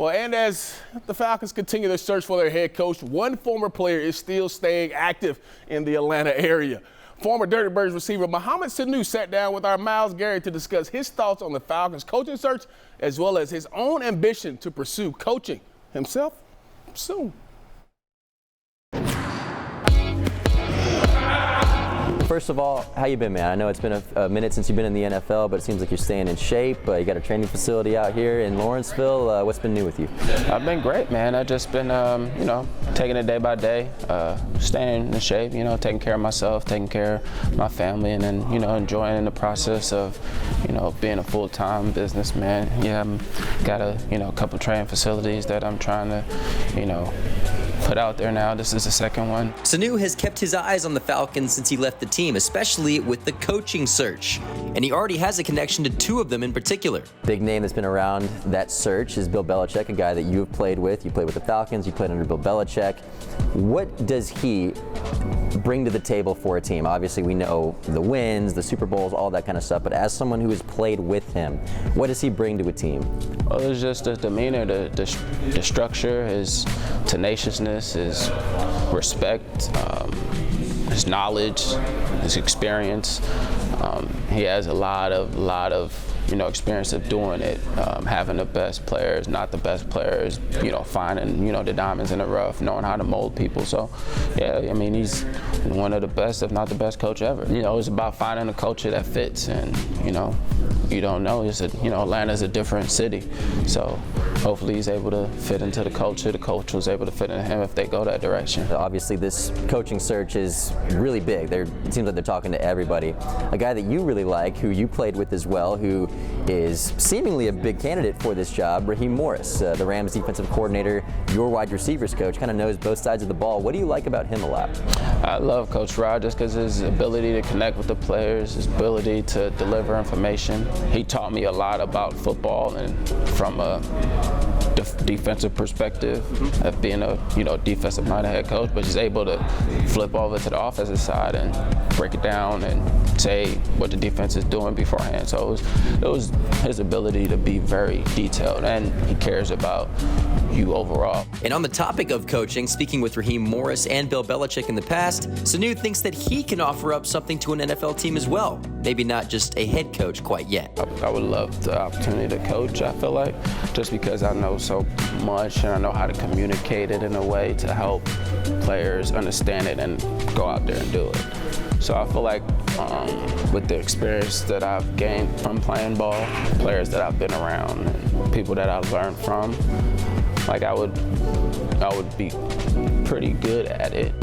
Well, and as the Falcons continue their search for their head coach, one former player is still staying active in the Atlanta area. Former Dirty Birds receiver Mohamed Sanu sat down with our Miles Garrett to discuss his thoughts on the Falcons coaching search, as well as his own ambition to pursue coaching himself soon. First of all, how you been, man? I know it's been a minute since you've been in the NFL, but it seems like you're staying in shape. You got a training facility out here in Lawrenceville. What's been new with you? I've been great, man. I've just been, taking it day by day, staying in shape, taking care of myself, taking care of my family, and then, enjoying the process of, being a full-time businessman. Yeah, I've got a couple training facilities that I'm trying to, put out there now. This is the second one. Sanu has kept his eyes on the Falcons since he left the team, especially with the coaching search. And he already has a connection to two of them in particular. Big name that's been around that search is Bill Belichick, a guy that you've played with. You played with the Falcons, you played under Bill Belichick. What does he bring to the table for a team? Obviously, we know the wins, the Super Bowls, all that kind of stuff, but as someone who has played with him, what does he bring to a team? Well, it's just the demeanor, the structure, his tenaciousness, his respect, his knowledge, his experience. He has a lot of experience of doing it, having the best players, not the best players, finding, the diamonds in the rough, knowing how to mold people. So, yeah, I mean, he's one of the best, if not the best coach ever. It's about finding a culture that fits, and, you don't know. Atlanta's a different city. So hopefully he's able to fit into the culture. The culture was able to fit into him if they go that direction. Obviously, this coaching search is really big. It seems like they're talking to everybody. A guy that you really like, who you played with as well, who is seemingly a big candidate for this job, Raheem Morris, the Rams defensive coordinator, your wide receivers coach, kind of knows both sides of the ball. What do you like about him a lot? I love Coach Rod just because his ability to connect with the players, his ability to deliver information. He taught me a lot about football, and from a defensive perspective of being a defensive-minded head coach, but he's able to flip over to the offensive side and break it down and say what the defense is doing beforehand. So it was his ability to be very detailed, and he cares about you overall. And on the topic of coaching, speaking with Raheem Morris and Bill Belichick in the past, Sanu thinks that he can offer up something to an NFL team as well. Maybe not just a head coach quite yet. I would love the opportunity to coach, I feel like, just because I know so much and I know how to communicate it in a way to help players understand it and go out there and do it. So I feel like with the experience that I've gained from playing ball, players that I've been around, and people that I've learned from, like I would be pretty good at it.